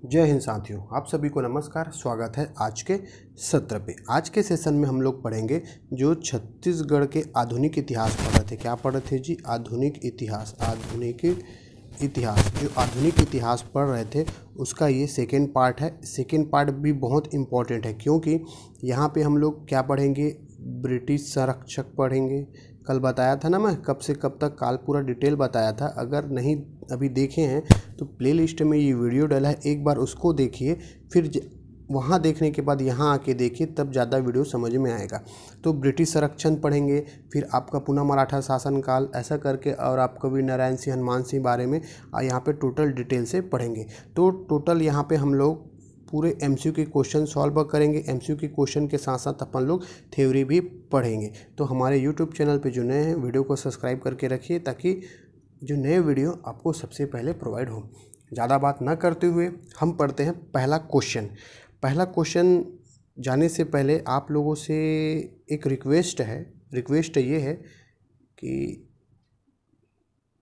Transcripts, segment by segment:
जय हिंद साथियों, आप सभी को नमस्कार। स्वागत है आज के सत्र पे। आज के सेशन में हम लोग पढ़ेंगे जो छत्तीसगढ़ के आधुनिक इतिहास पढ़ रहे थे। क्या पढ़ रहे थे जी? आधुनिक इतिहास। जो आधुनिक इतिहास पढ़ रहे थे उसका ये सेकेंड पार्ट है। सेकेंड पार्ट भी बहुत इम्पॉर्टेंट है क्योंकि यहाँ पे हम लोग क्या पढ़ेंगे? ब्रिटिश संरक्षक पढ़ेंगे। कल बताया था ना मैं, कब से कब तक काल पूरा डिटेल बताया था। अगर नहीं अभी देखे हैं तो प्लेलिस्ट में ये वीडियो डाला है, एक बार उसको देखिए, फिर वहाँ देखने के बाद यहाँ आके देखिए, तब ज़्यादा वीडियो समझ में आएगा। तो ब्रिटिश संरक्षण पढ़ेंगे, फिर आपका पुनः मराठा शासनकाल, ऐसा करके, और आप कवि नारायण सिंह, हनुमान सिंह बारे में यहाँ पे टोटल डिटेल से पढ़ेंगे। तो टोटल यहाँ पे हम लोग पूरे एमसीक्यू के क्वेश्चन सॉल्व करेंगे। एमसीक्यू के क्वेश्चन के साथ साथ अपन लोग थ्योरी भी पढ़ेंगे। तो हमारे यूट्यूब चैनल पे जो नए हैं वीडियो को सब्सक्राइब करके रखिए ताकि जो नए वीडियो आपको सबसे पहले प्रोवाइड हो। ज़्यादा बात ना करते हुए हम पढ़ते हैं पहला क्वेश्चन। पहला क्वेश्चन जाने से पहले आप लोगों से एक रिक्वेस्ट ये है कि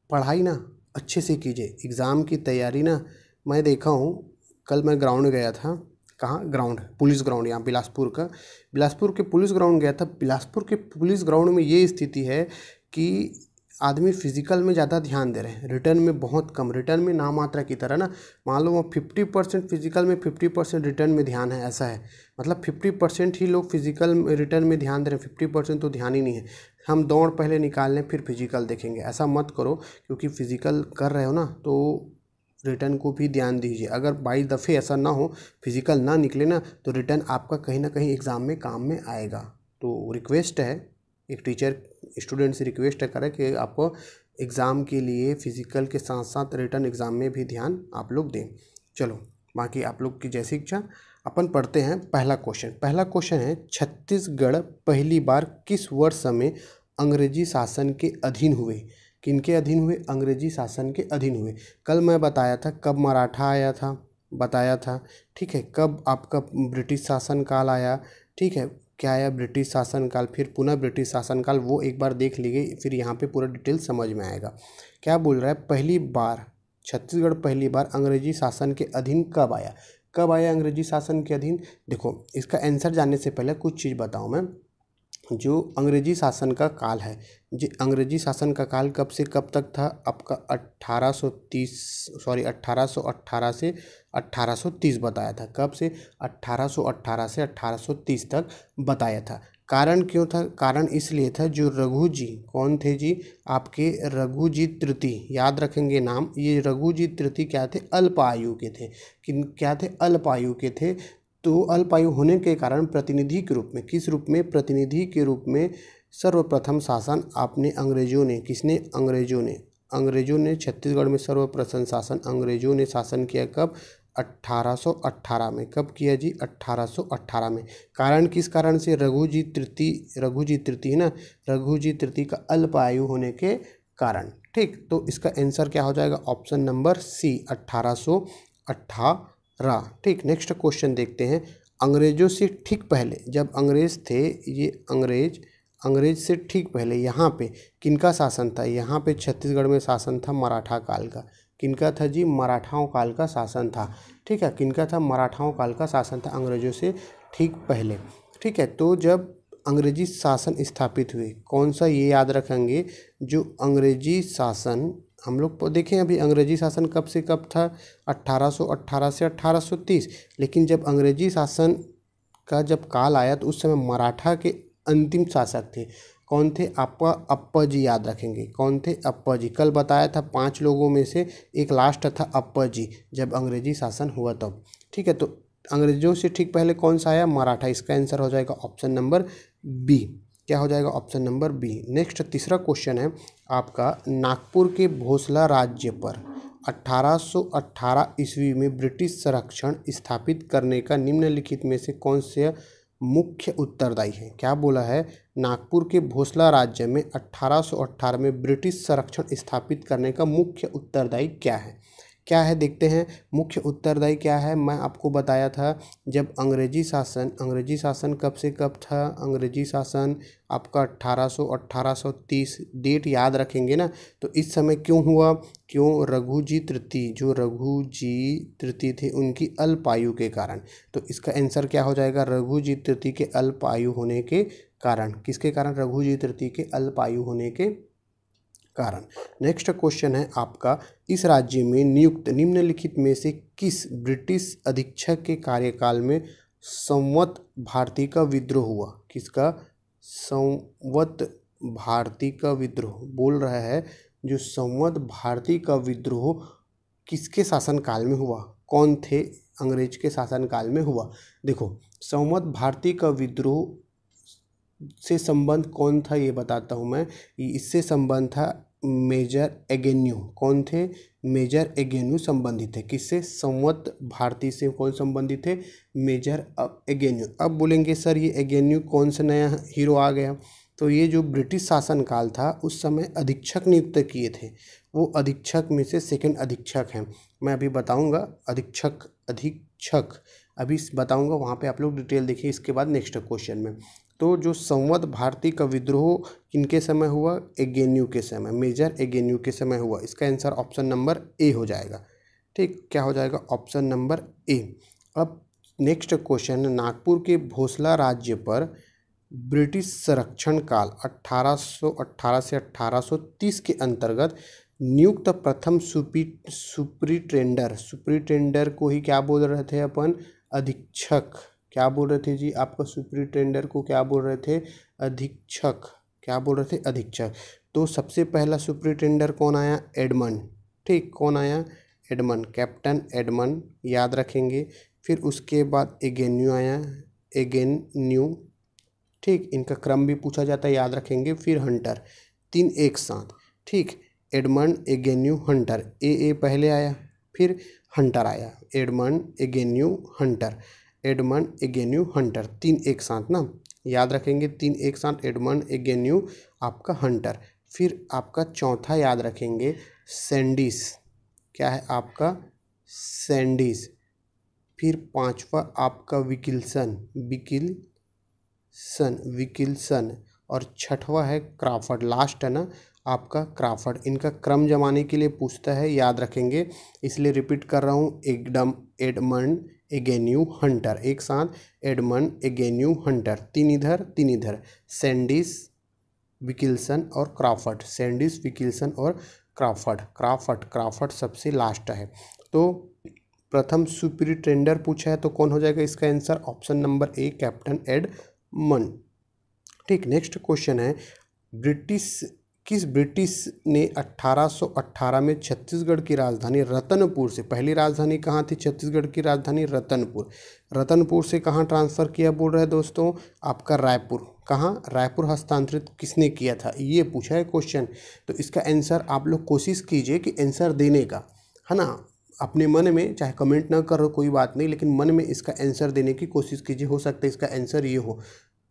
पढ़ाई ना अच्छे से कीजिए। एग्ज़ाम की तैयारी ना, मैं देखा हूँ, कल मैं ग्राउंड गया था। कहाँ? ग्राउंड, पुलिस ग्राउंड, यहाँ बिलासपुर के पुलिस ग्राउंड गया था। बिलासपुर के पुलिस ग्राउंड में ये स्थिति है कि आदमी फिजिकल में ज़्यादा ध्यान दे रहे हैं, रिटर्न में बहुत कम। रिटर्न में नामात्रा की तरह ना, मान लो 50% फिजिकल में, 50% रिटर्न में ध्यान है, ऐसा है। मतलब 50% ही लोग फिजिकल रिटर्न में ध्यान दे रहे हैं, 50% तो ध्यान ही नहीं है। हम दौड़ पहले निकाल लें फिर फिजिकल देखेंगे, ऐसा मत करो। क्योंकि फिजिकल कर रहे हो ना तो रिटर्न को भी ध्यान दीजिए। अगर 22 दफ़े ऐसा ना हो, फिजिकल ना निकले ना, तो रिटर्न आपका कहीं ना कहीं एग्ज़ाम में काम में आएगा। तो रिक्वेस्ट है, एक टीचर स्टूडेंट से रिक्वेस्ट करे कि आपको एग्ज़ाम के लिए फ़िज़िकल के साथ साथ रिटर्न एग्ज़ाम में भी ध्यान आप लोग दें। चलो, बाकी आप लोग की जैसी इच्छा। अपन पढ़ते हैं पहला क्वेश्चन है, छत्तीसगढ़ पहली बार किस वर्ष में अंग्रेजी शासन के अधीन हुए? किनके अधीन हुए? अंग्रेजी शासन के अधीन हुए। कल मैं बताया था कब मराठा आया था, बताया था, ठीक है। कब आपका ब्रिटिश शासनकाल आया, ठीक है। क्या आया? ब्रिटिश शासनकाल, फिर पुनः ब्रिटिश शासनकाल, वो एक बार देख लीजिए, फिर यहाँ पे पूरा डिटेल समझ में आएगा। क्या बोल रहा है? पहली बार छत्तीसगढ़ पहली बार अंग्रेजी शासन के अधीन कब आया? कब आया अंग्रेजी शासन के अधीन? देखो, इसका आंसर जानने से पहले कुछ चीज़ बताऊँ मैं। जो अंग्रेजी शासन का काल है, जी अंग्रेजी शासन का काल कब से कब तक था? आपका 1818 से 1830 बताया था। कब से? 1818 से 1830 तक बताया था। कारण क्यों था? कारण इसलिए था, जो रघु जी, कौन थे जी? आपके रघु जी तृतीय, याद रखेंगे नाम। ये रघु जी तृतीय क्या थे? अल्पायु के थे। क्या थे? अल्पायु के थे। तो अल्पायु होने के कारण प्रतिनिधि के रूप में, किस रूप में? प्रतिनिधि के रूप में सर्वप्रथम शासन आपने अंग्रेजों ने, किसने? अंग्रेजों ने छत्तीसगढ़ में सर्वप्रथम शासन अंग्रेजों ने शासन किया। कब? 1818 में। कब किया जी? 1818 में। कारण किस कारण से? रघु जी तृतीय ना, रघु जी तृतीय का अल्पायु होने के कारण, ठीक। तो इसका आंसर क्या हो जाएगा? ऑप्शन नंबर सी, 1818, ठीक। नेक्स्ट क्वेश्चन देखते हैं। अंग्रेजों से ठीक पहले, जब अंग्रेज थे, ये अंग्रेज से ठीक पहले यहाँ पे किनका शासन था? यहाँ पे छत्तीसगढ़ में शासन था मराठा काल का। किनका था जी? मराठाओं काल का शासन था, ठीक है। किनका था? मराठाओं काल का शासन था अंग्रेजों से ठीक पहले, ठीक है। तो जब अंग्रेजी शासन स्थापित हुए, कौन सा? ये याद रखेंगे, जो अंग्रेजी शासन हम लोग देखें, अभी अंग्रेजी शासन कब से कब था? 1818 से 1830। लेकिन जब अंग्रेजी शासन का जब काल आया तो उस समय मराठा के अंतिम शासक थे। कौन थे? आपका अप्पा जी, याद रखेंगे। कौन थे? अप्पा जी। कल बताया था 5 लोगों में से एक लास्ट था अप्पा जी, जब अंग्रेजी शासन हुआ तब, ठीक है। तो अंग्रेजों से ठीक पहले कौन सा आया? मराठा। इसका आंसर हो जाएगा ऑप्शन नंबर बी। क्या हो जाएगा? Option number B. नेक्स्ट तीसरा क्वेश्चन है आपका, नागपुर के भोसला राज्य पर 1818 ईस्वी में ब्रिटिश संरक्षण स्थापित करने का निम्नलिखित में से कौन से मुख्य उत्तरदायी है? क्या बोला है? नागपुर के भोसला राज्य में 1818 में ब्रिटिश संरक्षण स्थापित करने का मुख्य उत्तरदायी क्या है? क्या है देखते हैं। मुख्य उत्तरदायी क्या है, मैं आपको बताया था जब अंग्रेजी शासन कब से कब था, अंग्रेजी शासन आपका 1830 डेट याद रखेंगे ना। तो इस समय क्यों हुआ, क्यों, रघुजी तृतीय, जो रघुजी तृतीय थे उनकी अल्पायु के कारण। तो इसका आंसर क्या हो जाएगा, रघुजी तृतीय के अल्पायु होने के कारण। किसके कारण, रघुजी तृतीय के अल्पायु होने के कारण। नेक्स्ट क्वेश्चन है आपका, इस राज्य में नियुक्त निम्नलिखित में से किस ब्रिटिश अधीक्षक के कार्यकाल में संवत भारती का विद्रोह हुआ। किसका, संवत भारती का विद्रोह बोल रहा है। जो संवत भारती का विद्रोह किसके शासनकाल में हुआ, कौन थे अंग्रेज के शासनकाल में हुआ। देखो, संवत भारती का विद्रोह से संबंध कौन था ये बताता हूँ मैं। इससे संबंध था मेजर एगेन्यू। कौन थे, मेजर एगेन्यू संबंधित थे। किससे, संवत भारती से कौन संबंधित थे, मेजर एगेन्यू। अब बोलेंगे सर ये एगेन्यू कौन सा नया हीरो आ गया। तो ये जो ब्रिटिश शासनकाल था उस समय अधीक्षक नियुक्त किए थे, वो अधीक्षक में से सेकंड अधीक्षक हैं। मैं अभी बताऊंगा अधीक्षक अभी बताऊंगा, वहाँ पे आप लोग डिटेल देखिए इसके बाद नेक्स्ट क्वेश्चन में। तो जो संवत भारती का विद्रोह किनके समय हुआ, एगेन्यू के समय, मेजर एगेन्यू के समय हुआ। इसका आंसर ऑप्शन नंबर ए हो जाएगा। ठीक, क्या हो जाएगा, ऑप्शन नंबर ए। अब नेक्स्ट क्वेश्चन, नागपुर के भोसला राज्य पर ब्रिटिश संरक्षण काल 1818 से 1830 के अंतर्गत नियुक्त प्रथम सुपरिटेंडर को ही क्या बोल रहे थे अपन, अधीक्षक। क्या बोल रहे थे जी, आपका सुपरिटेंडर को क्या बोल रहे थे, अधीक्षक। क्या बोल रहे थे, अधीक्षक। तो सबसे पहला सुपरिटेंडर कौन आया, एडमंड। ठीक, कौन आया, एडमंड, कैप्टन एडमंड याद रखेंगे। फिर उसके बाद एगेन्यू आया, एगेन्यू। ठीक, इनका क्रम भी पूछा जाता है, याद रखेंगे। फिर हंटर, तीन एक साथ। ठीक, एडमंड एगेन्यू हंटर, ए पहले आया फिर हंटर आया, Edmund Agnew Hunter, Edmund Agnew Hunter, तीन एक साथ ना, याद रखेंगे। तीन एक साथ, एडमंड एगेन्यू आपका हंटर। फिर आपका चौथा याद रखेंगे सैंडिस। क्या है आपका, सैंडिस। फिर पांचवा आपका विकिल्सन और छठवा है क्राफर्ड। लास्ट है ना आपका क्राफर्ड। इनका क्रम जमाने के लिए पूछता है, याद रखेंगे, इसलिए रिपीट कर रहा हूँ। एडमंड एगेन्यू हंटर, एक साथ, एडमंड एगेन्यू हंटर, तीन इधर, सैंडिस, विकिल्सन और क्राफर्ड, सैंडिस, विकिल्सन और क्राफर्ड सबसे लास्ट है। तो प्रथम सुपरिटेंडर पूछा है तो कौन हो जाएगा इसका answer, option number A, captain Edmund. ठीक, नेक्स्ट क्वेश्चन है, किस ब्रिटिश ने 1818 में छत्तीसगढ़ की राजधानी रतनपुर से, पहली राजधानी कहाँ थी छत्तीसगढ़ की राजधानी, रतनपुर से कहाँ ट्रांसफ़र किया बोल रहे हैं दोस्तों, आपका रायपुर। कहाँ, रायपुर हस्तांतरित किसने किया था, ये पूछा है क्वेश्चन। तो इसका आंसर आप लोग कोशिश कीजिए कि आंसर देने का, है ना, अपने मन में, चाहे कमेंट ना करो कोई बात नहीं, लेकिन मन में इसका आंसर देने की कोशिश कीजिए। हो सकता है इसका आंसर ये हो।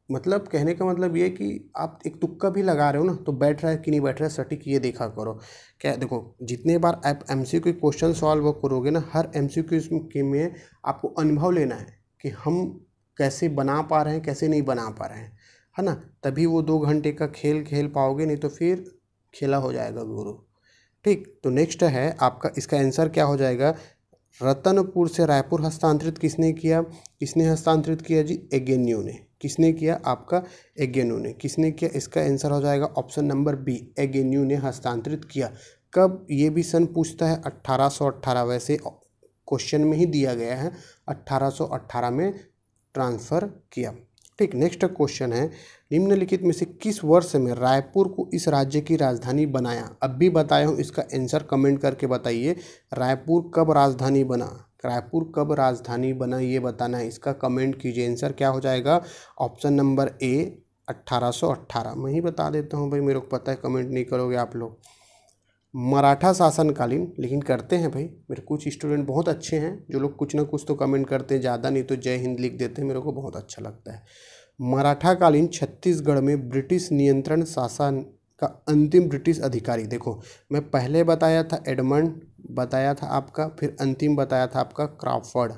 मतलब कहने का मतलब ये कि आप एक तुक्का भी लगा रहे हो ना, तो बैठ रहा है कि नहीं बैठ रहा है सटीक ये देखा करो। क्या, देखो जितने बार आप एमसीक्यू क्वेश्चन सॉल्व करोगे ना, हर एमसीक्यू में आपको अनुभव लेना है कि हम कैसे बना पा रहे हैं, कैसे नहीं बना पा रहे हैं, है ना। तभी वो 2 घंटे का खेल पाओगे, नहीं तो फिर खेला हो जाएगा गुरु। ठीक, तो नेक्स्ट है आपका, इसका आंसर क्या हो जाएगा, रतनपुर से रायपुर हस्तांतरित किसने हस्तांतरित किया जी, एगेन्यू ने। किसने किया, आपका एगेन्यू ने। किसने किया, इसका आंसर हो जाएगा ऑप्शन नंबर बी, एगेन्यू ने हस्तांतरित किया। कब, ये भी सन पूछता है 1818, वैसे क्वेश्चन में ही दिया गया है 1818 में ट्रांसफ़र किया। ठीक, नेक्स्ट क्वेश्चन है, निम्नलिखित में से किस वर्ष में रायपुर को इस राज्य की राजधानी बनाया। अब भी बताया हूँ, इसका आंसर कमेंट करके बताइए, रायपुर कब राजधानी बना, ये बताना है। इसका कमेंट कीजिए, आंसर क्या हो जाएगा, ऑप्शन नंबर ए, 1818। मैं ही बता देता हूँ भाई, मेरे को पता है कमेंट नहीं करोगे आप लोग। मराठा शासनकालीन, लेकिन करते हैं भाई, मेरे कुछ स्टूडेंट बहुत अच्छे हैं जो लोग कुछ ना कुछ तो कमेंट करते हैं, ज़्यादा नहीं तो जय हिंद लिख देते हैं, मेरे को बहुत अच्छा लगता है। मराठाकालीन छत्तीसगढ़ में ब्रिटिश नियंत्रण शासन का अंतिम ब्रिटिश अधिकारी। देखो मैं पहले बताया था एडमंड बताया था आपका, फिर अंतिम बताया था आपका क्रॉफर्ड।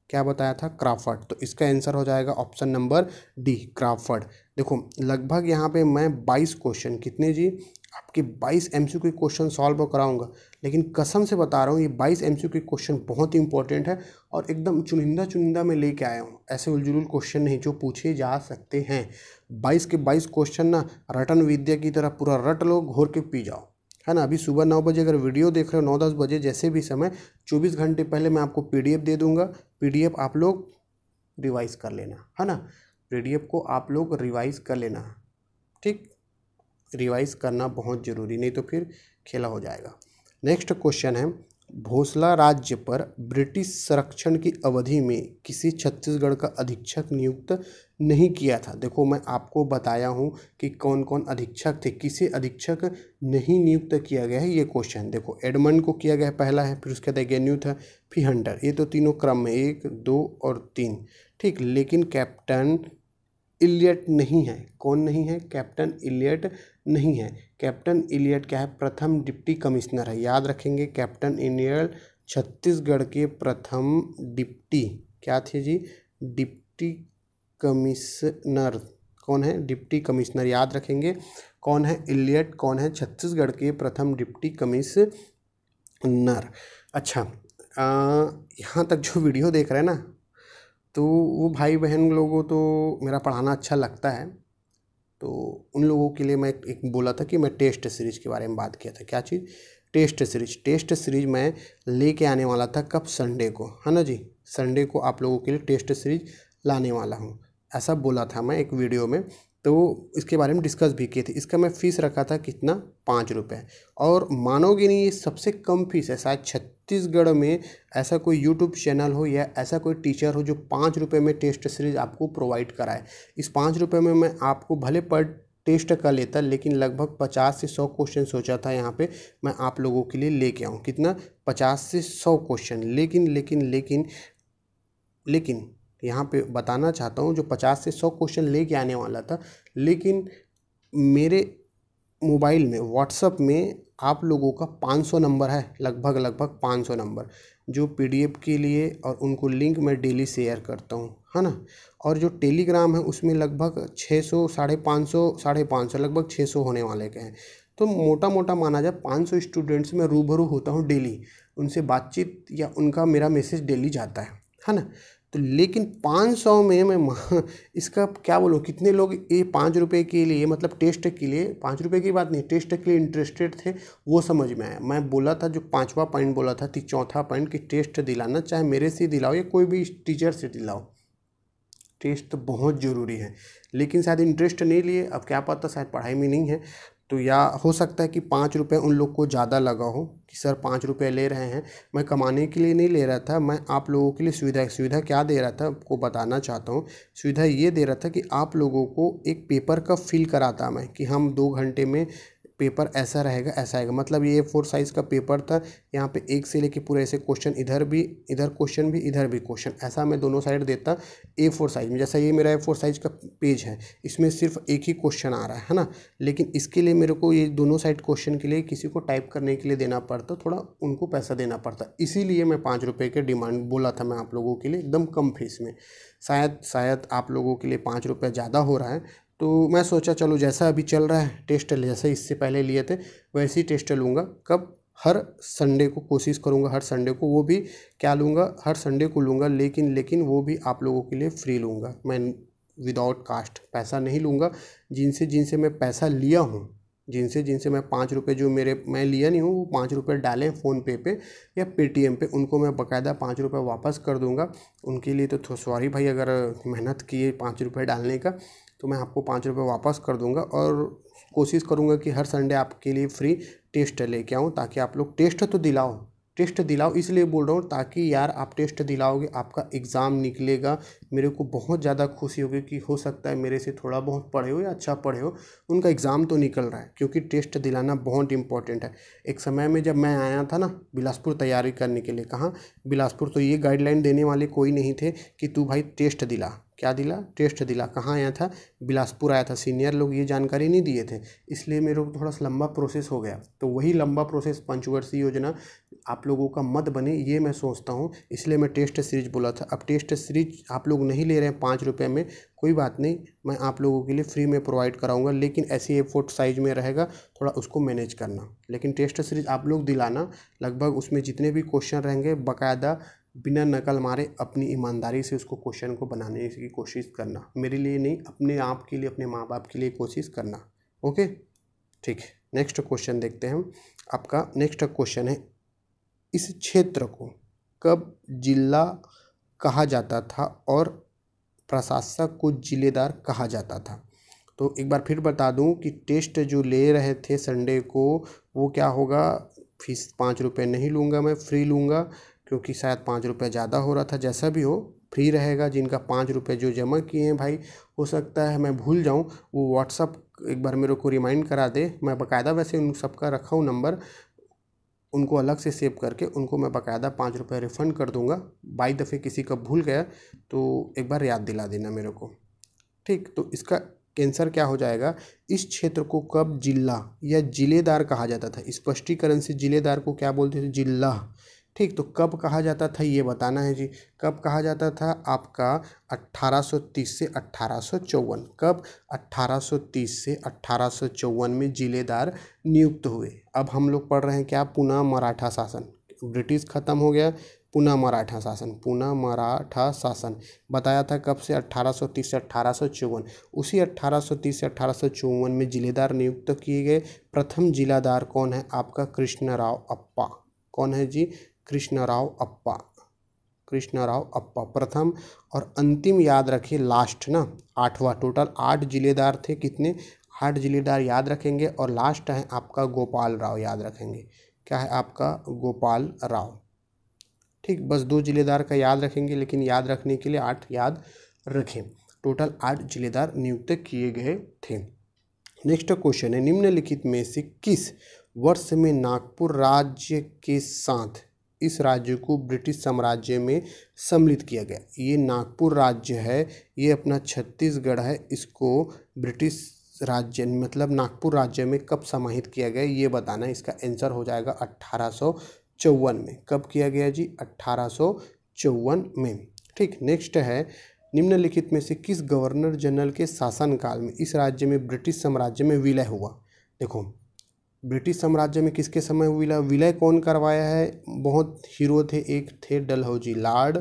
क्या बताया था? क्रॉफर्ड। तो इसका आंसर हो जाएगा ऑप्शन नंबर डी, क्रॉफर्ड। देखो लगभग यहाँ पे मैं 22 क्वेश्चन, कितने जी? आपके 22 एमसीक्यू क्वेश्चन सॉल्व कराऊंगा, लेकिन कसम से बता रहा हूँ ये 22 एमसीक्यू क्वेश्चन बहुत इंपॉर्टेंट है और एकदम चुनिंदा चुनिंदा में लेके आया हूँ। ऐसे उलझुल क्वेश्चन नहीं जो पूछे जा सकते हैं। 22 के 22 क्वेश्चन ना रटन विद्या की तरह पूरा रट लो, घोर के पी जाओ, है ना। अभी सुबह 9 बजे अगर वीडियो देख रहे हो, 9-10 बजे जैसे भी समय, 24 घंटे पहले मैं आपको पीडीएफ दे दूंगा। पीडीएफ आप लोग रिवाइज कर लेना, है ना। पीडीएफ को आप लोग रिवाइज कर लेना, ठीक। रिवाइज करना बहुत ज़रूरी, नहीं तो फिर खेला हो जाएगा। नेक्स्ट क्वेश्चन है, भोसला राज्य पर ब्रिटिश संरक्षण की अवधि में किसी छत्तीसगढ़ का अधीक्षक नियुक्त नहीं किया था। देखो मैं आपको बताया हूँ कि कौन कौन अधीक्षक थे, किसे अधीक्षक नहीं नियुक्त किया गया है ये क्वेश्चन। देखो एडमंड को किया गया है, पहला है, फिर उसके बाद गेन्यू था, फिर हंटर। ये तो तीनों क्रम में 1, 2 और 3, ठीक। लेकिन कैप्टन इलियट नहीं है। कौन नहीं है? कैप्टन इलियट नहीं है। कैप्टन इलियट क्या है? प्रथम डिप्टी कमिश्नर है, याद रखेंगे। कैप्टन इलियट छत्तीसगढ़ के प्रथम डिप्टी क्या थे जी? Deputy commissioner. कौन है? डिप्टी कमिश्नर, याद रखेंगे। कौन है? इलियट। कौन है? छत्तीसगढ़ के प्रथम डिप्टी कमिश्नर। अच्छा यहाँ तक जो वीडियो देख रहे हैं ना, तो वो भाई बहन लोगों तो मेरा पढ़ाना अच्छा लगता है, तो उन लोगों के लिए मैं एक बोला था कि मैं टेस्ट सीरीज के बारे में बात किया था। क्या चीज़? Test series. टेस्ट सीरीज मैं लेके आने वाला था कब? संडे को, है ना जी। संडे को आप लोगों के लिए टेस्ट सीरीज लाने वाला हूँ, ऐसा बोला था मैं एक वीडियो में। तो इसके बारे में डिस्कस भी किए थे। इसका मैं फ़ीस रखा था कितना? 5 रुपये। और मानोगे नहीं, ये सबसे कम फीस है। शायद छत्तीसगढ़ में ऐसा कोई यूट्यूब चैनल हो या ऐसा कोई टीचर हो जो 5 रुपये में टेस्ट सीरीज आपको प्रोवाइड कराए। इस 5 रुपये में मैं आपको भले पर टेस्ट कर लेता, लेकिन लगभग 50 से 100 क्वेश्चन सोचा था यहाँ पे मैं आप लोगों के लिए लेके आऊँ। कितना? 50 से 100 क्वेश्चन। लेकिन यहाँ पे बताना चाहता हूँ, जो 50 से 100 क्वेश्चन लेके आने वाला था, लेकिन मेरे मोबाइल में व्हाट्सअप में आप लोगों का 500 नंबर है, लगभग 500 नंबर, जो पीडीएफ के लिए, और उनको लिंक मैं डेली शेयर करता हूँ, है ना। और जो टेलीग्राम है उसमें लगभग 600, 550, लगभग 600 होने वाले के हैं। तो मोटा मोटा माना जाए 500 स्टूडेंट्स में रूबरू होता हूँ डेली, उनसे बातचीत या उनका मेरा मैसेज डेली जाता है ना। तो लेकिन 500 में मैं इसका क्या बोलूँ, कितने लोग ये 5 रुपये के लिए, मतलब टेस्ट के लिए, 5 रुपये की बात नहीं, टेस्ट के लिए इंटरेस्टेड थे, वो समझ में आया। मैं बोला था, जो 5वां पॉइंट बोला था, 4था पॉइंट कि टेस्ट दिलाना, चाहे मेरे से दिलाओ या कोई भी टीचर से दिलाओ, टेस्ट तो बहुत ज़रूरी है। लेकिन शायद इंटरेस्ट नहीं लिए, अब क्या पता शायद पढ़ाई में नहीं है, तो या हो सकता है कि 5 रुपये उन लोग को ज़्यादा लगा हो कि सर 5 रुपये ले रहे हैं। मैं कमाने के लिए नहीं ले रहा था, मैं आप लोगों के लिए सुविधा क्या दे रहा था आपको बताना चाहता हूँ। सुविधा ये दे रहा था कि आप लोगों को एक पेपर का फिल कराता मैं, कि हम 2 घंटे में पेपर ऐसा रहेगा, ऐसा आएगा। मतलब ये A4 साइज़ का पेपर था, यहाँ पे एक से लेके पूरे ऐसे क्वेश्चन, इधर क्वेश्चन भी, इधर भी क्वेश्चन, ऐसा मैं दोनों साइड देता A4 साइज़ में। जैसा ये मेरा A4 साइज़ का पेज है, इसमें सिर्फ एक ही क्वेश्चन आ रहा है ना, लेकिन इसके लिए मेरे को ये दोनों साइड क्वेश्चन के लिए किसी को टाइप करने के लिए देना पड़ता, थोड़ा उनको पैसा देना पड़ता। इसीलिए मैं 5 रुपये के डिमांड बोला था मैं आप लोगों के लिए, एकदम कम फीस में। शायद आप लोगों के लिए 5 रुपये ज़्यादा हो रहा है, तो मैं सोचा चलो जैसा अभी चल रहा है टेस्ट, जैसे इससे पहले लिए थे वैसे ही टेस्ट लूँगा। कब? हर संडे को कोशिश करूँगा, हर संडे को, वो भी क्या लूँगा, हर संडे को लूँगा, लेकिन वो भी आप लोगों के लिए फ्री लूँगा मैं, विदाउट कास्ट, पैसा नहीं लूँगा। जिनसे मैं पैसा लिया हूँ, जिनसे मैं 5 रुपये जो मैं लिया नहीं हूँ, वो 5 रुपये डालें फ़ोनपे पे या पेटीएम पे, उनको मैं बाकायदा 5 रुपये वापस कर दूँगा। उनके लिए तो सॉरी भाई, अगर मेहनत किए 5 रुपये डालने का, तो मैं आपको 5 रुपये वापस कर दूंगा। और कोशिश करूंगा कि हर संडे आपके लिए फ्री टेस्ट लेके आऊँ, ताकि आप लोग टेस्ट दिलाओ। इसलिए बोल रहा हूँ ताकि यार आप टेस्ट दिलाओगे, आपका एग्ज़ाम निकलेगा, मेरे को बहुत ज़्यादा खुशी होगी कि हो सकता है मेरे से थोड़ा बहुत पढ़े हो या अच्छा पढ़े हो, उनका एग्ज़ाम तो निकल रहा है, क्योंकि टेस्ट दिलाना बहुत इंपॉर्टेंट है। एक समय में जब मैं आया था ना बिलासपुर तैयारी करने के लिए, कहाँ बिलासपुर, तो ये गाइडलाइन देने वाले कोई नहीं थे कि तू भाई टेस्ट दिला, क्या दिला, टेस्ट दिला। कहाँ आया था, बिलासपुर आया था। सीनियर लोग ये जानकारी नहीं दिए थे, इसलिए मेरे को थोड़ा सा लंबा प्रोसेस हो गया। तो वही लंबा प्रोसेस पंचवर्षीय योजना आप लोगों का मत बने, ये मैं सोचता हूँ, इसलिए मैं टेस्ट सीरीज बोला था। अब टेस्ट सीरीज आप लोग नहीं ले रहे हैं 5 रुपये में, कोई बात नहीं, मैं आप लोगों के लिए फ्री में प्रोवाइड कराऊंगा, लेकिन ऐसी A4 साइज में रहेगा, थोड़ा उसको मैनेज करना। लेकिन टेस्ट सीरीज आप लोग दिलाना, लगभग उसमें जितने भी क्वेश्चन रहेंगे बाकायदा बिना नकल मारे अपनी ईमानदारी से उसको क्वेश्चन को बनाने की कोशिश करना। मेरे लिए नहीं, अपने आप के लिए, अपने माँ बाप के लिए कोशिश करना। ओके, ठीक है। नेक्स्ट क्वेश्चन देखते हैं हम। आपका नेक्स्ट क्वेश्चन है, इस क्षेत्र को कब जिला कहा जाता था और प्रशासक को जिलेदार कहा जाता था? तो एक बार फिर बता दूं कि टेस्ट जो ले रहे थे संडे को, वो क्या होगा, फीस 5 रुपये नहीं लूँगा, मैं फ्री लूँगा, क्योंकि शायद 5 रुपये ज़्यादा हो रहा था। जैसा भी हो फ्री रहेगा। जिनका 5 रुपये जो जमा किए हैं भाई, हो सकता है मैं भूल जाऊं, वो व्हाट्सअप एक बार मेरे को रिमाइंड करा दे। मैं बाकायदा वैसे उन सबका रखा हूँ नंबर, उनको अलग से सेव करके उनको मैं बाकायदा 5 रुपये रिफ़ंड कर दूंगा। बाई दफ़े किसी का भूल गया तो एक बार याद दिला देना मेरे को, ठीक। तो इसका आंसर क्या हो जाएगा, इस क्षेत्र को कब जिला या जिलेदार कहा जाता था? स्पष्टीकरण से जिलेदार को क्या बोलते थे, जिला, ठीक। तो कब कहा जाता था ये बताना है जी। कब कहा जाता था? आपका 1830 से 1854। कब? 1830 से 1854 में जिलेदार नियुक्त हुए। अब हम लोग पढ़ रहे हैं क्या, पुनः मराठा शासन। ब्रिटिश खत्म हो गया, पुनः मराठा शासन। पुनः मराठा शासन बताया था कब से, 1830 से 1854। उसी 1830 से 1854 में जिलेदार नियुक्त किए गए। प्रथम जिलादार कौन है? आपका कृष्णराव अप्पा। कौन है जी? कृष्णराव अप्पा। कृष्णराव अप्पा प्रथम। और अंतिम याद रखिए, लास्ट ना, 8वां। टोटल 8 जिलेदार थे। कितने? 8 जिलेदार याद रखेंगे। और लास्ट है आपका गोपाल राव, याद रखेंगे। क्या है आपका? गोपाल राव, ठीक। बस 2 जिलेदार का याद रखेंगे, लेकिन याद रखने के लिए 8 याद रखें। टोटल 8 जिलेदार नियुक्त किए गए थे। नेक्स्ट क्वेश्चन है, निम्नलिखित में से किस वर्ष में नागपुर राज्य के साथ इस राज्य को ब्रिटिश साम्राज्य में सम्मिलित किया गया? ये नागपुर राज्य है, ये अपना छत्तीसगढ़ है, इसको ब्रिटिश राज्य मतलब नागपुर राज्य में कब समाहित किया गया ये बताना है। इसका आंसर हो जाएगा 1854 में। कब किया गया जी? 1854 में, ठीक। नेक्स्ट है, निम्नलिखित में से किस गवर्नर जनरल के शासनकाल में इस राज्य में ब्रिटिश साम्राज्य में विलय हुआ? देखो, ब्रिटिश साम्राज्य में किसके समय विलय? विलय कौन करवाया है? बहुत हीरो थे, एक थे डलहौजी, लॉर्ड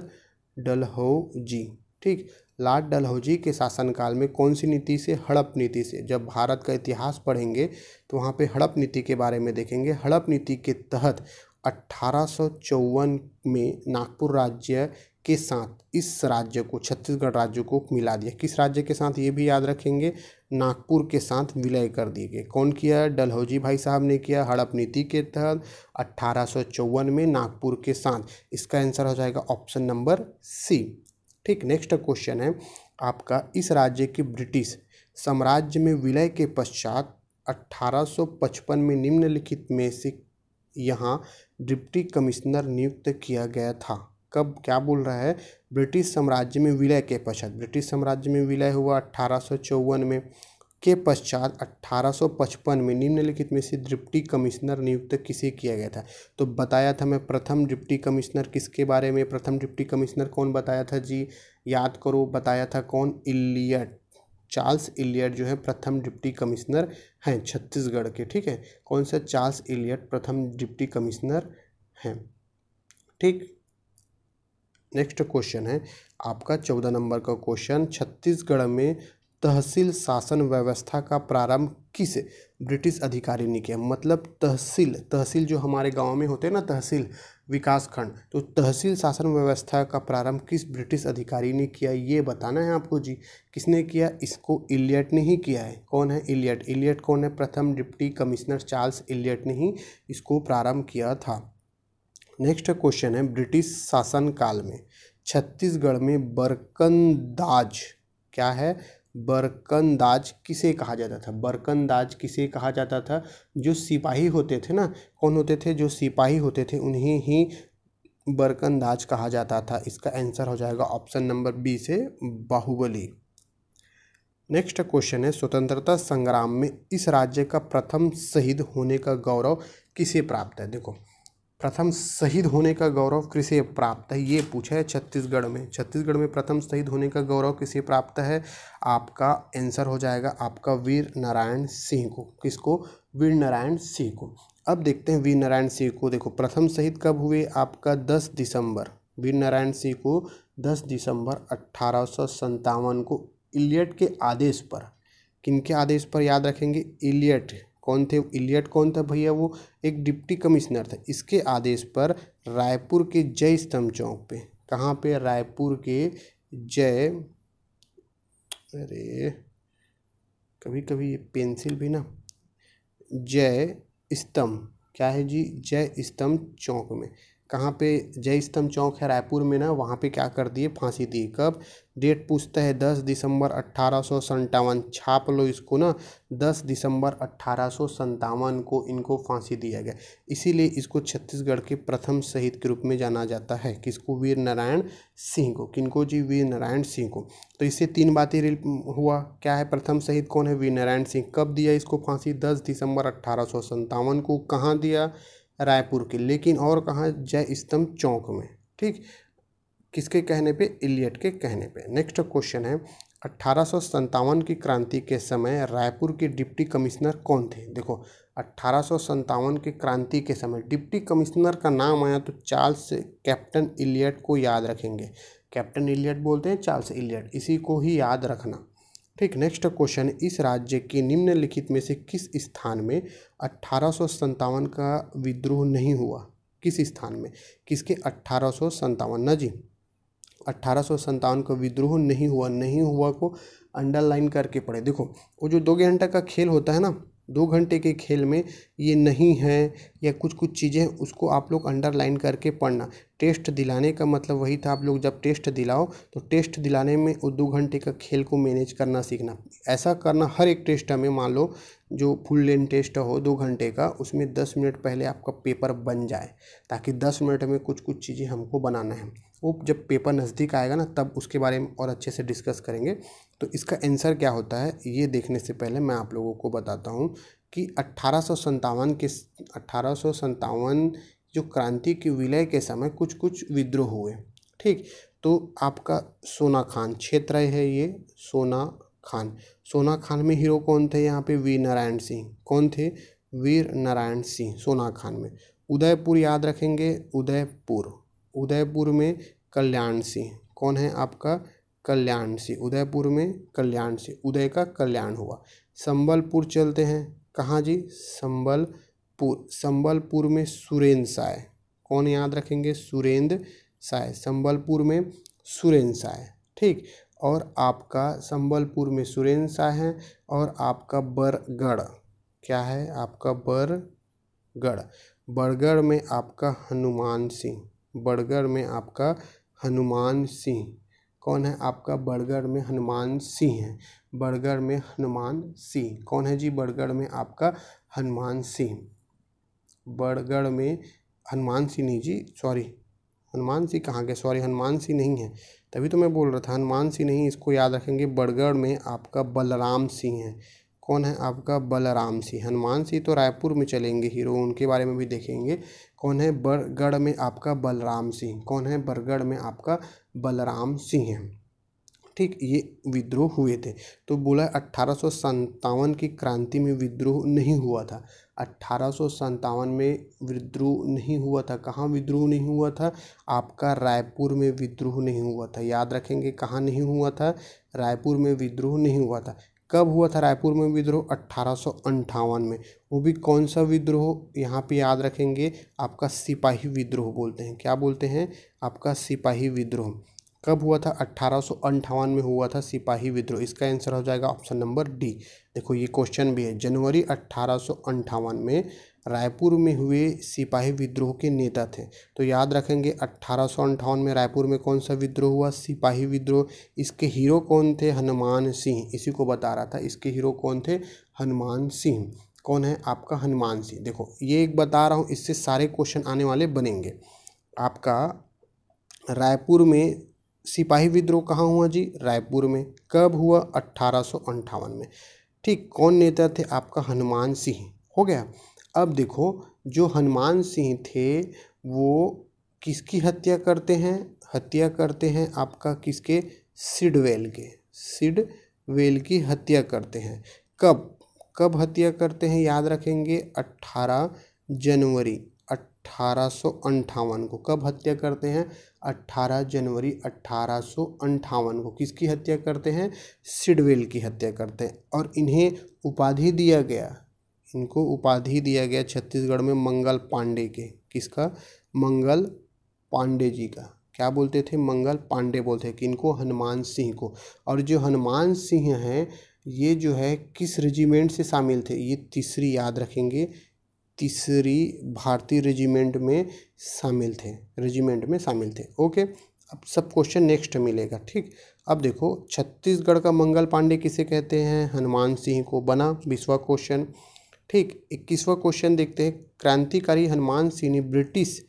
डलहौजी, ठीक। लॉर्ड डलहौजी के शासनकाल में कौन सी नीति से? हड़प नीति से। जब भारत का इतिहास पढ़ेंगे तो वहाँ पे हड़प नीति के बारे में देखेंगे। हड़प नीति के तहत 1854 में नागपुर राज्य के साथ इस राज्य को, छत्तीसगढ़ राज्य को मिला दिया। किस राज्य के साथ? ये भी याद रखेंगे, नागपुर के साथ विलय कर दिए गए। कौन किया? डलहौजी भाई साहब ने किया, हड़प नीति के तहत 1854 में नागपुर के साथ। इसका आंसर हो जाएगा ऑप्शन नंबर सी, ठीक। नेक्स्ट क्वेश्चन है आपका, इस राज्य के ब्रिटिश साम्राज्य में विलय के पश्चात 1855 में निम्नलिखित में से यहाँ डिप्टी कमिश्नर नियुक्त किया गया था। कब? क्या बोल रहा है? ब्रिटिश साम्राज्य में विलय के पश्चात। ब्रिटिश साम्राज्य में विलय हुआ 1854 में, के पश्चात 1855 में निम्नलिखित में से डिप्टी कमिश्नर नियुक्त किसे किया गया था? तो बताया था मैं प्रथम डिप्टी कमिश्नर किसके बारे में? प्रथम डिप्टी कमिश्नर कौन बताया था जी? याद करो, बताया था कौन? इलियट, चार्ल्स इलियट जो है प्रथम डिप्टी कमिश्नर हैं छत्तीसगढ़ के, ठीक है। कौन सा? चार्ल्स इलियट प्रथम डिप्टी कमिश्नर हैं, ठीक। नेक्स्ट क्वेश्चन है आपका 14 नंबर का क्वेश्चन, छत्तीसगढ़ में तहसील शासन व्यवस्था का प्रारंभ किस ब्रिटिश अधिकारी ने किया? मतलब तहसील जो हमारे गांव में होते हैं ना, तहसील विकास खंड, तो तहसील शासन व्यवस्था का प्रारंभ किस ब्रिटिश अधिकारी ने किया ये बताना है आपको जी। किसने किया? इसको इलियट ने ही किया है। कौन है? इलियट। इलियट कौन है? प्रथम डिप्टी कमिश्नर चार्ल्स इलियट ने ही इसको प्रारंभ किया था। नेक्स्ट क्वेश्चन है, ब्रिटिश शासन काल में छत्तीसगढ़ में बरकंदाज, क्या है? बरकंदाज किसे कहा जाता था? बरकंदाज किसे कहा जाता था? जो सिपाही होते थे ना, कौन होते थे? जो सिपाही होते थे उन्हें ही बरकंदाज कहा जाता था? इसका आंसर हो जाएगा ऑप्शन नंबर बी से बाहुबली। नेक्स्ट क्वेश्चन है, स्वतंत्रता संग्राम में इस राज्य का प्रथम शहीद होने का गौरव किसे प्राप्त है? देखो, प्रथम शहीद होने का गौरव किसे प्राप्त है, ये पूछा है छत्तीसगढ़ में। छत्तीसगढ़ में प्रथम शहीद होने का गौरव किसे प्राप्त है? आपका आंसर हो जाएगा आपका वीर नारायण सिंह को। किसको? वीर नारायण सिंह को। अब देखते हैं वीर नारायण सिंह को। देखो, प्रथम शहीद कब हुए? आपका 10 दिसंबर। वीर नारायण सिंह को 10 दिसंबर 1857 को इलियट के आदेश पर, किनके आदेश पर याद रखेंगे? इलियट। कौन थे इलियट? कौन था भैया? वो एक डिप्टी कमिश्नर थे। इसके आदेश पर रायपुर के जय स्तंभ चौक पे, कहाँ पे? रायपुर के जय, अरे कभी कभी ये पेंसिल भी ना, जय स्तंभ, क्या है जी? जय स्तंभ चौक में। कहाँ पे? जय स्तंभ चौक है रायपुर में ना, वहाँ पे क्या कर दिए? फांसी दी। कब? डेट पूछता है 10 दिसंबर 1857। छाप लो इसको ना, 10 दिसंबर 1857 को इनको फांसी दिया गया। इसीलिए इसको छत्तीसगढ़ के प्रथम शहीद के रूप में जाना जाता है। किसको? वीर नारायण सिंह को। किनको जी? वीर नारायण सिंह को। तो इससे 3 बातें हुआ। क्या है? प्रथम शहीद कौन है? वीर नारायण सिंह। कब दिया इसको फांसी? 10 दिसंबर 1857 को। कहाँ दिया? रायपुर के। लेकिन और कहाँ? जय स्तंभ चौक में। ठीक, किसके कहने पे? इलियट के कहने पे। नेक्स्ट क्वेश्चन है, 1857 की क्रांति के समय रायपुर के डिप्टी कमिश्नर कौन थे? देखो, 1857 की क्रांति के समय डिप्टी कमिश्नर का नाम आया तो चार्ल्स कैप्टन इलियट को याद रखेंगे। कैप्टन इलियट बोलते हैं, चार्ल्स इलियट, इसी को ही याद रखना। ठीक, नेक्स्ट क्वेश्चन, इस राज्य के निम्नलिखित में से किस स्थान में 1857 का विद्रोह नहीं हुआ? किस स्थान में? किसके? 1857 ना जी, 1857 का विद्रोह नहीं हुआ। नहीं हुआ को अंडरलाइन करके पढ़े। देखो, वो जो 2 घंटे का खेल होता है ना, 2 घंटे के खेल में ये नहीं है या कुछ कुछ चीज़ें, उसको आप लोग अंडरलाइन करके पढ़ना। टेस्ट दिलाने का मतलब वही था, आप लोग जब टेस्ट दिलाओ तो टेस्ट दिलाने में वो 2 घंटे का खेल को मैनेज करना सीखना। ऐसा करना हर एक टेस्ट में, मान लो जो फुल लेंथ टेस्ट हो 2 घंटे का, उसमें 10 मिनट पहले आपका पेपर बन जाए, ताकि 10 मिनट में कुछ कुछ चीज़ें हमको बनाना है। वो जब पेपर नज़दीक आएगा ना, तब उसके बारे में और अच्छे से डिस्कस करेंगे। तो इसका आंसर क्या होता है, ये देखने से पहले मैं आप लोगों को बताता हूँ कि 1857 जो क्रांति के विलय के समय कुछ कुछ विद्रोह हुए। ठीक, तो आपका सोना खान क्षेत्र है ये, सोना खान। सोना खान में हीरो कौन थे? यहाँ पे वीर नारायण सिंह। कौन थे? वीर नारायण सिंह, सोना खान में। उदयपुर याद रखेंगे, उदयपुर। उदयपुर में कल्याण सिंह। कौन है आपका? कल्याण सिंह। उदयपुर में कल्याण सिंह, उदय का कल्याण हुआ। संबलपुर चलते हैं। कहाँ जी? संबलपुर। संबलपुर में सुरेंद्र साय। कौन याद रखेंगे? सुरेंद्र साय। संबलपुर में सुरेंद्र साय। ठीक, और आपका संबलपुर में सुरेंद्र साय है। और आपका बरगढ़, क्या है आपका? बरगढ़। बरगढ़ में आपका हनुमान सिंह। बरगढ़ में आपका हनुमान सिंह। कौन है आपका? बरगढ़ में हनुमान सिंह है। बरगढ़ में हनुमान सिंह। कौन है जी? बरगढ़ में आपका हनुमान सिंह। बरगढ़ में हनुमान सिंह नहीं जी, सॉरी, हनुमान सिंह कहाँ गए? सॉरी, हनुमान सिंह नहीं है, तभी तो मैं बोल रहा था हनुमान सिंह नहीं। इसको याद रखेंगे। बरगढ़ में आपका बलराम सिंह है। कौन है आपका? बलराम सिंह। हनुमान सिंह तो रायपुर में चलेंगे हीरो, उनके बारे में भी देखेंगे। कौन है? बरगढ़ में आपका बलराम सिंह। कौन है? बरगढ़ में आपका बलराम सिंह है। ठीक, ये विद्रोह हुए थे। तो बोला 1857 की क्रांति में विद्रोह नहीं हुआ था। 1857 में विद्रोह नहीं हुआ था। कहाँ विद्रोह नहीं हुआ था? आपका रायपुर में विद्रोह नहीं हुआ था। याद रखेंगे, कहाँ नहीं हुआ था? रायपुर में विद्रोह नहीं हुआ था। कब हुआ था रायपुर में विद्रोह? 1858 में। वो भी कौन सा विद्रोह? यहाँ पे याद रखेंगे, आपका सिपाही विद्रोह बोलते हैं। क्या बोलते हैं? आपका सिपाही विद्रोह। कब हुआ था? 1858 में हुआ था सिपाही विद्रोह। इसका आंसर हो जाएगा ऑप्शन नंबर डी। देखो, ये क्वेश्चन भी है। जनवरी 1858 में रायपुर में हुए सिपाही विद्रोह के नेता थे। तो याद रखेंगे 1858 में रायपुर में कौन सा विद्रोह हुआ? सिपाही विद्रोह। इसके हीरो कौन थे? हनुमान सिंह। इसी को बता रहा था, इसके हीरो कौन थे? हनुमान सिंह। कौन है आपका? हनुमान सिंह। देखो, ये एक बता रहा हूँ, इससे सारे क्वेश्चन आने वाले बनेंगे। आपका रायपुर में सिपाही विद्रोह कहाँ हुआ जी? रायपुर में। कब हुआ? 1858 में। ठीक। कौन नेता थे? आपका हनुमान सिंह। हो गया। अब देखो, जो हनुमान सिंह थे वो किसकी हत्या करते हैं? हत्या करते हैं आपका किसके? सिडवेल के। सिडवेल की हत्या करते हैं। कब कब हत्या करते हैं? याद रखेंगे, 18 जनवरी 1858 को। कब हत्या करते हैं? 18 जनवरी 1858 को। किसकी हत्या करते हैं? सिडवेल की हत्या करते हैं। और इन्हें उपाधि दिया गया, इनको उपाधि दिया गया छत्तीसगढ़ में मंगल पांडे के। किसका? मंगल पांडे जी का। क्या बोलते थे? मंगल पांडे बोलते हैं। किनको? हनुमान सिंह को। और जो हनुमान सिंह हैं ये जो है किस रेजिमेंट से शामिल थे? ये तीसरी, याद रखेंगे, तीसरी भारतीय रेजिमेंट में शामिल थे। रेजिमेंट में शामिल थे। ओके। अब सब क्वेश्चन नेक्स्ट मिलेगा। ठीक। अब देखो, छत्तीसगढ़ का मंगल पांडे किसे कहते हैं? हनुमान सिंह को। बना 20वां क्वेश्चन। ठीक। 21वां क्वेश्चन देखते हैं। क्रांतिकारी हनुमान सिंह ने ब्रिटिश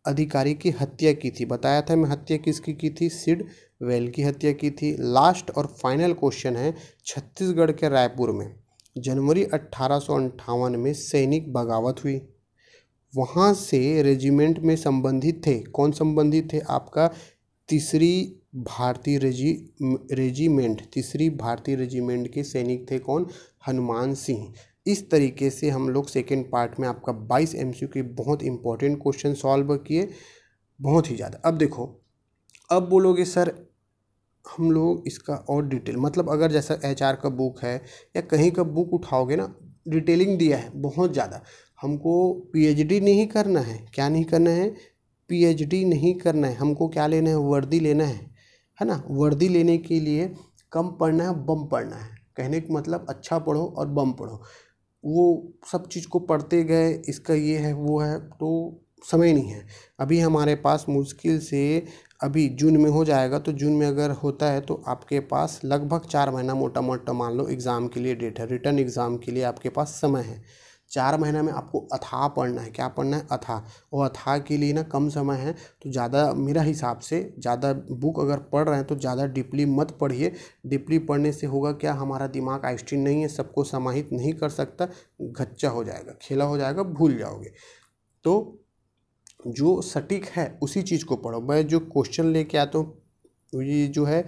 अधिकारी की हत्या की थी। बताया था मैं, हत्या किसकी की थी? सिडवेल की हत्या की थी। लास्ट और फाइनल क्वेश्चन है, छत्तीसगढ़ के रायपुर में जनवरी 1858 में सैनिक बगावत हुई। वहाँ से रेजिमेंट में संबंधित थे। कौन संबंधित थे? आपका तीसरी भारतीय रेजिमेंट, तीसरी भारतीय रेजिमेंट के सैनिक थे। कौन? हनुमान सिंह। इस तरीके से हम लोग सेकेंड पार्ट में आपका 22 MCQ के बहुत इंपॉर्टेंट क्वेश्चन सॉल्व किए, बहुत ही ज़्यादा। अब देखो, अब बोलोगे सर हम लोग इसका और डिटेल, मतलब अगर जैसा HR का बुक है या कहीं का बुक उठाओगे ना, डिटेलिंग दिया है बहुत ज़्यादा। हमको PhD नहीं करना है। क्या नहीं करना है? PhD नहीं करना है। हमको क्या लेना है? वर्दी लेना है ना। वर्दी लेने के लिए कम पढ़ना है, बम पढ़ना है। कहने का मतलब अच्छा पढ़ो और बम पढ़ो। वो सब चीज़ को पढ़ते गए, इसका ये है वो है, तो समय नहीं है। अभी हमारे पास मुश्किल से अभी जून में हो जाएगा, तो जून में अगर होता है तो आपके पास लगभग 4 महीना मोटा मोटा मान लो एग्ज़ाम के लिए डेट है। रिटर्न एग्ज़ाम के लिए आपके पास समय है। 4 महीना में आपको अथाह पढ़ना है। क्या पढ़ना है? अथाह। और अथाह के लिए ना कम समय है, तो ज़्यादा मेरा हिसाब से ज़्यादा बुक अगर पढ़ रहे हैं तो ज़्यादा डीपली मत पढ़िए। डीपली पढ़ने से होगा क्या? हमारा दिमाग आइंस्टीन नहीं है, सबको समाहित नहीं कर सकता, घच्चा हो जाएगा, खेला हो जाएगा, भूल जाओगे। तो जो सटीक है उसी चीज़ को पढ़ो। मैं जो क्वेश्चन लेके आता हूँ ये जो है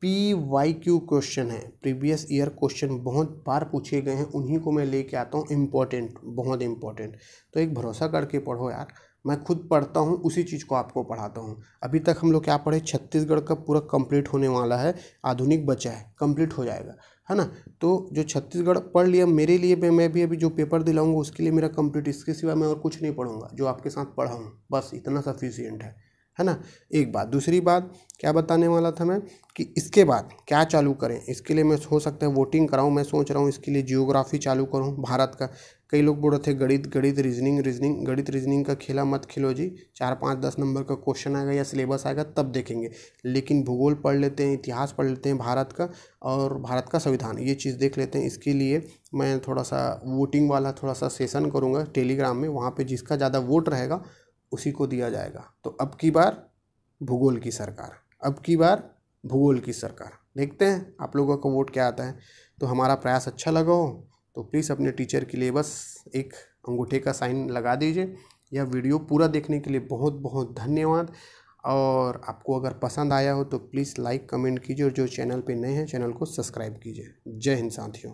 PYQ क्वेश्चन है, प्रीवियस ईयर क्वेश्चन बहुत बार पूछे गए हैं, उन्हीं को मैं लेके आता हूँ। इम्पोर्टेंट, बहुत इम्पोर्टेंट। तो एक भरोसा करके पढ़ो यार। मैं खुद पढ़ता हूँ, उसी चीज़ को आपको पढ़ाता हूँ। अभी तक हम लोग क्या पढ़े? छत्तीसगढ़ का पूरा कंप्लीट होने वाला है, आधुनिक बचा है, कंप्लीट हो जाएगा, है ना। तो जो छत्तीसगढ़ पढ़ लिया, मेरे लिए मैं भी अभी जो पेपर दिलाऊंगा उसके लिए मेरा कंप्लीट। इसके सिवा मैं और कुछ नहीं पढ़ूंगा। जो आपके साथ पढ़ा हूँ बस इतना सफिशिएंट है ना। एक बात। दूसरी बात क्या बताने वाला था मैं, कि इसके बाद क्या चालू करें। इसके लिए मैं हो सकता है वोटिंग कराऊं। मैं सोच रहा हूं इसके लिए जियोग्राफी चालू करूं भारत का। कई लोग बोल रहे थे गणित रीजनिंग का खेला मत खेलो जी। 4, 5, 10 नंबर का क्वेश्चन आएगा या सिलेबस आएगा तब देखेंगे। लेकिन भूगोल पढ़ लेते हैं, इतिहास पढ़ लेते हैं भारत का, और भारत का संविधान, ये चीज़ देख लेते हैं। इसके लिए मैं थोड़ा सा वोटिंग वाला थोड़ा सा सेशन करूँगा टेलीग्राम में। वहाँ पर जिसका ज़्यादा वोट रहेगा उसी को दिया जाएगा। तो अब की बार भूगोल की सरकार, अब की बार भूगोल की सरकार। देखते हैं आप लोगों का वोट क्या आता है। तो हमारा प्रयास अच्छा लगा हो तो प्लीज़ अपने टीचर के लिए बस एक अंगूठे का साइन लगा दीजिए। यह वीडियो पूरा देखने के लिए बहुत बहुत धन्यवाद। और आपको अगर पसंद आया हो तो प्लीज़ लाइक कमेंट कीजिए, और जो चैनल पे नए हैं चैनल को सब्सक्राइब कीजिए। जय हिंद साथियों।